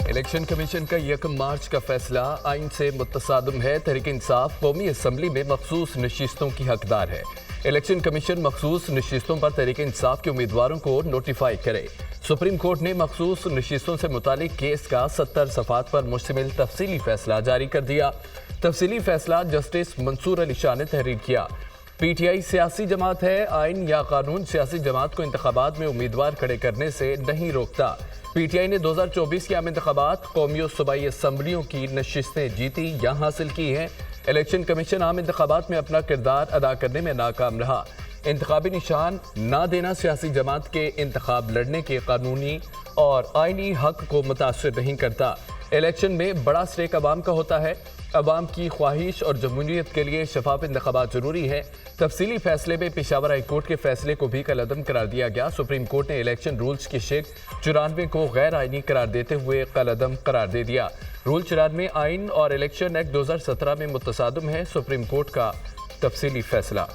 Election commission का 1 मार्च का फैसला आइन से मुतसादिम है। तहरीक इंसाफ कौमी असम्बली में मखसूस नशिस्तों की हकदार है। इलेक्शन कमीशन मखसूस नशिस्तों पर तहरीक इंसाफ के उम्मीदवारों को नोटिफाई करे। सुप्रीम कोर्ट ने मखसूस नशिस्तों से मुतालिक केस का 70 सफ़ात पर मुश्तमिल तफसीली फैसला जारी कर दिया। तफसीली फैसला जस्टिस मंसूर अली शाह ने तहरीर किया। पीटीआई सियासी जमात है। आइन या कानून सियासी जमात को इंतखाबात में उम्मीदवार खड़े करने से नहीं रोकता। पीटीआई ने 2024 के आम इंतखाबात कौमी और सूबाई असम्बलियों की नशिस्तें जीती या हासिल की हैं। इलेक्शन कमीशन आम इंतखाबात में अपना किरदार अदा करने में नाकाम रहा। इंतखाबी निशान ना देना सियासी जमात के इंतखाब लड़ने के कानूनी और आइनी हक को मुतासर नहीं करता। इलेक्शन में बड़ा स्टेक अवाम का होता है। अवाम की ख्वाहिश और जमहूरियत के लिए शफाफ इंतखाबात जरूरी है। तफसीली फैसले में पेशावर हाई कोर्ट के फैसले को भी कलअदम करार दिया गया। सुप्रीम कोर्ट ने इलेक्शन रूल्स की शेख 94 को गैर आइनी करार देते हुए कलअदम करार दे दिया। रूल 94 आइन और इलेक्शन एक्ट 2017 में मुतसादिम है। सुप्रीम कोर्ट का तफसीली फैसला।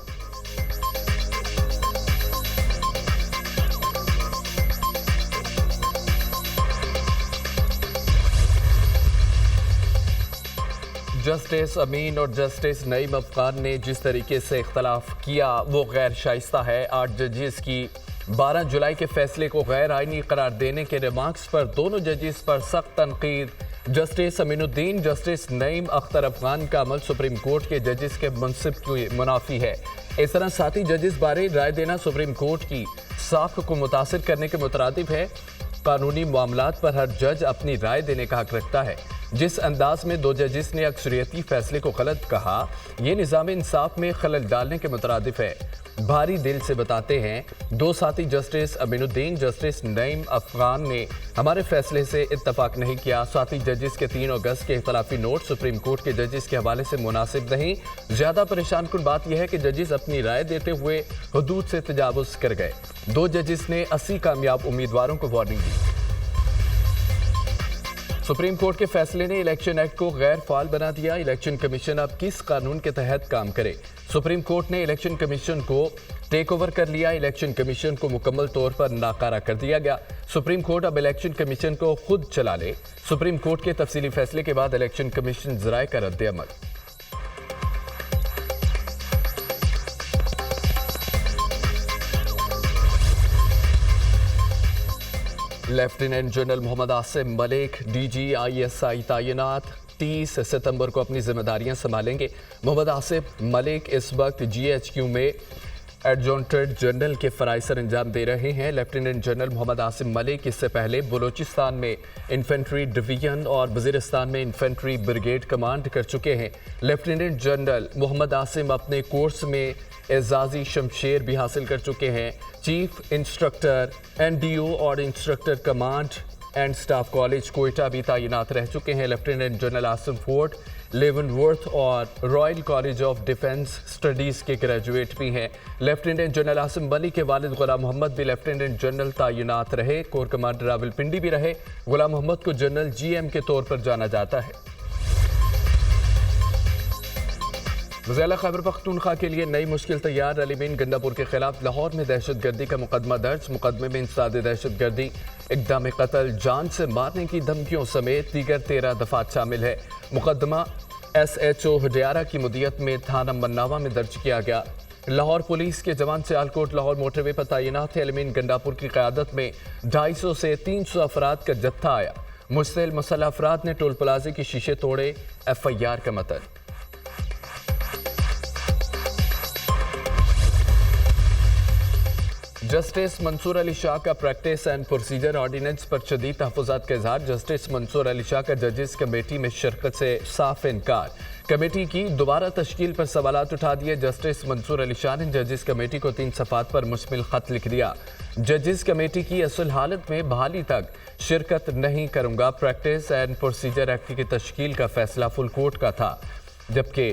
जस्टिस अमीन और जस्टिस नईम अफगान ने जिस तरीके से इख्तलाफ किया वो गैर शाइस्ता है। 8 जजेस की 12 जुलाई के फैसले को गैर आइनी करार देने के रिमार्क्स पर दोनों जजेस पर सख्त तनकीद। जस्टिस अमीनुद्दीन जस्टिस नईम अख्तर अफगान का अमल सुप्रीम कोर्ट के जजेस के मनसिब की मुनाफी है। इस तरह साथी जजेस बारे राय देना सुप्रीम कोर्ट की साख को मुतासिर करने के मुतरादिफ है। कानूनी मामलात पर हर जज अपनी राय देने का हक रखता है। जिस अंदाज में 2 जजेस ने अक्सरियती फैसले को गलत कहा, यह निज़ाम इंसाफ में खलल डालने के मुतरादिफ है। भारी दिल से बताते हैं 2 साथी जस्टिस अमीनुद्दीन जस्टिस नईम अफगान ने हमारे फैसले से इत्तफाक नहीं किया। साथी जजेस के 3 अगस्त के इख्तलाफी नोट सुप्रीम कोर्ट के जजेस के हवाले से मुनासिब नहीं। ज्यादा परेशान कुन बात यह है कि जजेस अपनी राय देते हुए हदूद से तजावुज़ कर गए। 2 जजेस ने 80 कामयाब उम्मीदवारों को वार्निंग दी। सुप्रीम कोर्ट के फैसले ने इलेक्शन एक्ट को गैर फाल बना दिया। इलेक्शन कमीशन अब किस कानून के तहत काम करे? सुप्रीम कोर्ट ने इलेक्शन कमीशन को टेक ओवर कर लिया। इलेक्शन कमीशन को मुकम्मल तौर पर नाकारा कर दिया गया। सुप्रीम कोर्ट अब इलेक्शन कमीशन को खुद चला ले। सुप्रीम कोर्ट के तफसीली फैसले के बाद इलेक्शन कमीशन ज़राए का रद्द अमल। Lieutenant general Mohammad Asim Malik DGISI तैनात 30 सितंबर को अपनी जिम्मेदारियां संभालेंगे। मोहम्मद आसिम मलिक इस वक्त GHQ में एडजॉन्टेड जनरल के फ़राइज़ सर अंजाम दे रहे हैं। लेफ्टिनेंट जनरल मोहम्मद आसिम मलिक इससे पहले बलूचिस्तान में इन्फेंट्री डिवीजन और वज़ीरिस्तान में इन्फेंट्री ब्रिगेड कमांड कर चुके हैं। लेफ्टिनेंट जनरल मोहम्मद आसिम अपने कोर्स में एजाज़ी शमशेर भी हासिल कर चुके हैं। चीफ इंस्ट्रक्टर NDO और instructor command and staff college Quetta भी तैनात रह चुके हैं। लेफ्टिनेंट जनरल आसिम फोर्ट लेवनवर्थ और royal college of defence studies के ग्रेजुएट भी हैं। लेफ्टिनेंट जनरल आसिम मलिक के वालिद गुलाम मोहम्मद भी लेफ्टिनेंट जनरल तैनात रहे। कोर कमांडर रावलपिंडी भी रहे। गुलाम मोहम्मद को जनरल GM के तौर पर जाना जाता है। ज़िला खैबर पख्तूनख्वा के लिए नई मुश्किल तैयार। अलीमीन गंडापुर के खिलाफ लाहौर में दहशतगर्दी का मुकदमा दर्ज। मुकदमे में इंसदाद दहशतगर्दी, इक़दाम कत्ल, जान से मारने की धमकियों समेत दीगर 13 दफात शामिल है। मुकदमा SHO हडियारा की मुदियत में थाना मन्नावा में दर्ज किया गया। लाहौर पुलिस के जवान सियालकोट लाहौर मोटरवे पर तैनात थे। अलीमीन गंडापुर की क़यादत में 250 से 300 अफराद का जत्था आया। मुश्तिल मसल्ह अफराद ने टोल प्लाजे के शीशे तोड़े। FIR का मतन। जस्टिस मंसूर अली शाह का प्रैक्टिस एंड प्रोसीजर ऑर्डिनेंस पर शदीद तहफ़्फ़ुज़ात का इज़हार। जस्टिस मंसूर अली शाह का जजेस कमेटी में शिरकत से साफ इनकार। कमेटी की दोबारा तश्कील पर सवालात उठा दिए। जस्टिस मंसूर अली शाह ने जजेस कमेटी को 3 सफ़ात पर मुश्तमिल ख़त लिख दिया। जजेस कमेटी की असल हालत में बहाली तक शिरकत नहीं करूँगा। प्रैक्टिस एंड प्रोसीजर एक्ट की तश्कील का फैसला फुल कोर्ट का था, जबकि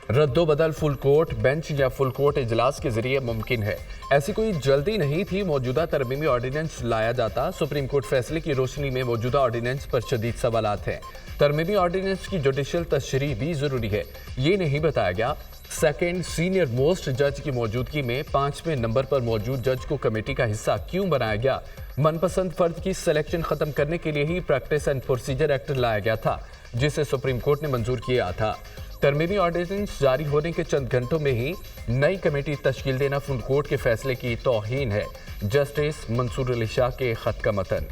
रद्दोबदल फुल कोर्ट बेंच या फुल कोर्ट इजलास के जरिए मुमकिन है। ऐसी कोई जल्दी नहीं थी, मौजूदा तरमीमी ऑर्डिनेंस लाया जाता। सुप्रीम कोर्ट फैसले की रोशनी में मौजूदा ऑर्डिनेंस पर शदीद सवालात हैं। तरमीमी ऑर्डिनेंस की जुडिशल तशरीह भी जरूरी है, ये नहीं बताया गया। सेकेंड सीनियर मोस्ट जज की मौजूदगी में 5वें नंबर पर मौजूद जज को कमेटी का हिस्सा क्यों बनाया गया? मनपसंद फर्द की सिलेक्शन खत्म करने के लिए ही प्रैक्टिस एंड प्रोसीजर एक्ट लाया गया था, जिसे सुप्रीम कोर्ट ने मंजूर किया था। तरमीमी ऑर्डिनेंस जारी होने के चंद घंटों में ही नई कमेटी तश्कील देना फुल कोर्ट के फैसले की तौहीन है। जस्टिस मंसूर अली शाह के खत का मतन।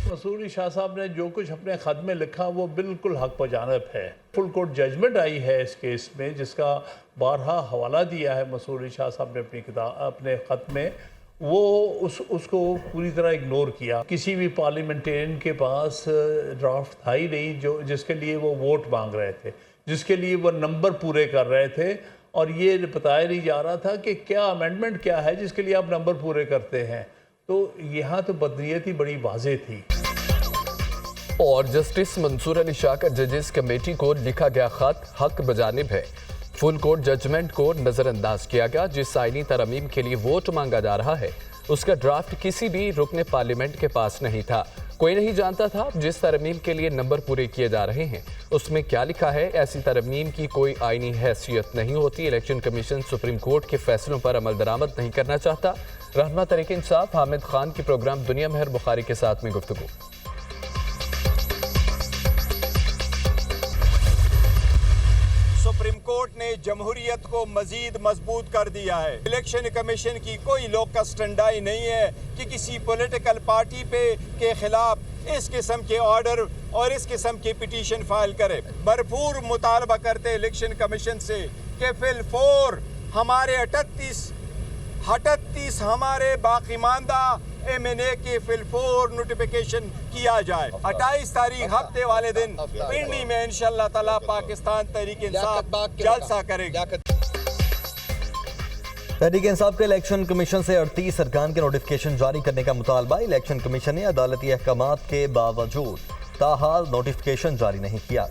मंसूर अली शाह साहब ने जो कुछ अपने ख़त में लिखा वो बिल्कुल हक पजानब है। फुल कोर्ट जजमेंट आई है इस केस में, जिसका बारहा हवाला दिया है मंसूर अली शाह साहब ने अपने ख़त में। वो उसको पूरी तरह इग्नोर किया। किसी भी पार्लियामेंटेरियन के पास ड्राफ्ट था ही नहीं जो जिसके लिए वो वोट मांग रहे थे, जिसके लिए वो नंबर पूरे कर रहे थे, और ये बताया नहीं जा रहा था कि क्या अमेंडमेंट क्या है जिसके लिए आप नंबर पूरे करते हैं। तो यहाँ तो बदनीयत ही बड़ी वाज़ेह थी। और जस्टिस मंसूर अली शाह का जजेस कमेटी को लिखा गया खत हक बजानिब है। फुल कोर्ट जजमेंट को नजरअंदाज किया गया। जिस आईनी तरमीम के लिए वोट मांगा जा रहा है उसका ड्राफ्ट किसी भी रुकने पार्लियामेंट के पास नहीं था। कोई नहीं जानता था जिस तरमीम के लिए नंबर पूरे किए जा रहे हैं उसमें क्या लिखा है। ऐसी तरमीम की कोई आईनी हैसियत नहीं होती। इलेक्शन कमीशन सुप्रीम कोर्ट के फैसलों पर अमल दरामद नहीं करना चाहता। रहनुमा तहरीक इंसाफ हामिद खान की प्रोग्राम दुनिया मेहर बुखारी के साथ में गुफ्तगू। सुप्रीम कोर्ट ने जमहूरियत को मजीद मजबूत कर दिया है। इलेक्शन कमीशन की कोई लोकस टंडाई नहीं है कि किसी पॉलिटिकल पार्टी पे के खिलाफ इस किस्म के ऑर्डर और इस किस्म की पिटीशन फाइल करे। भरपूर मुतालबा करते इलेक्शन कमीशन से कि फिल 4 हमारे 38 हमारे बाकीमानदा MNA के फिल 4 नोटिफिकेशन किया जाए। 28 तारीख हफ्ते वाले दिन पिंडी में इंशाअल्लाह ताला पाकिस्तान तहरीक इंसाफ जलसा करेगी। तहरीक इंसाफ के इलेक्शन कमीशन से 38 अरकान के नोटिफिकेशन जारी करने का मुतालबा। इलेक्शन कमीशन ने अदालती अहकामात के बावजूद ताहाल नोटिफिकेशन जारी नहीं किया।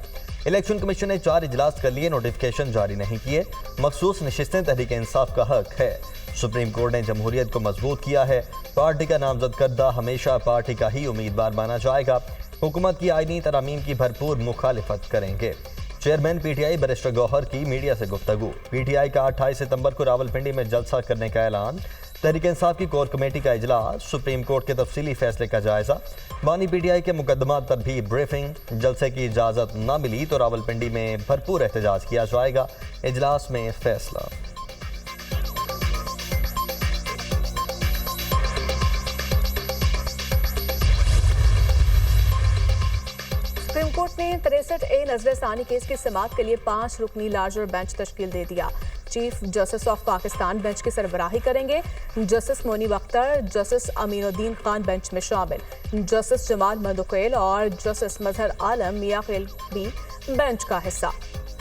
इलेक्शन कमीशन ने 4 इजलास कर लिए, नोटिफिकेशन जारी नहीं किए। मखसूस नशिस्तें तहरीक इंसाफ का हक है। सुप्रीम कोर्ट ने जमहूरियत को मजबूत किया है। पार्टी का नामजद करदा हमेशा पार्टी का ही उम्मीदवार माना जाएगा। हुकूमत की आईनी तरामीम की भरपूर मुखालिफत करेंगे। चेयरमैन PTI बैरिस्टर गौहर की मीडिया से गुफ्तगू। PTI का 28 सितंबर को रावलपिंडी में जलसा करने का ऐलान। तहरीक इंसाफ की कोर कमेटी का इजलास। सुप्रीम कोर्ट के तफसीली फैसले का जायजा। बानी PTI के मुकदमात पर भी ब्रीफिंग। जलसे की इजाज़त न मिली तो रावलपिंडी में भरपूर एहतजाज किया जाएगा। इजलास में फैसला। सुप्रीम कोर्ट ने 63A नजरसानी केस की समाअत के लिए 5 रुकनी लार्जर बेंच तश्कील दे दिया। Chief justice of Pakistan bench की सरबराही करेंगे। Justice Munib Akhtar, justice Aminuddin Khan bench में शामिल। जस्टिस जमाल मंदुकैल और जस्टिस मजहर आलम मियाखिल भी बेंच का हिस्सा।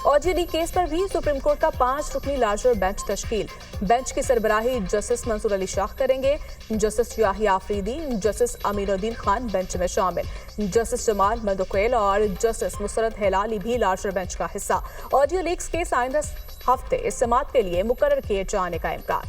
ऑजिडी केस पर भी सुप्रीम कोर्ट का 5 रुकनी लार्जर बेंच तश्कील। बेंच की सरबराही जस्टिस मंसूर अली शाह करेंगे। Justice Yahya Afridi, justice Aminuddin Khan bench में शामिल। जस्टिस जमाल मंदुकैल और जस्टिस मुसरत हिलाली भी लार्जर बेंच का हिस्सा। ऑडियो लीक्स केस आइंदा हफ्ते इस समाअत के लिए मुकर्रर किए जाने का इम्कान।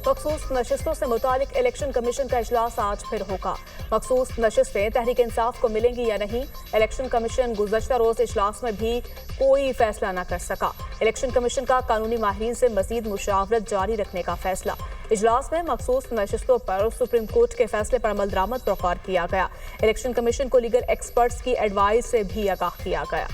मखसूस नशिस्तों से मुतालिक इलेक्शन कमीशन का इजलास आज फिर होगा। मखसूस नशिस्तें तहरीक इंसाफ को मिलेंगी या नहीं, इलेक्शन कमीशन गुज़श्ता रोज इजलास में भी कोई फैसला न कर सका। इलेक्शन कमीशन का कानूनी माहिरीन से मजीद मुशावरत जारी रखने का फैसला। इजलास में मखसूस नशिस्तों पर सुप्रीम कोर्ट के फैसले पर अमल दरामद पर गौर किया गया। इलेक्शन कमीशन को लीगल एक्सपर्ट्स की एडवाइस से भी आगाह किया गया।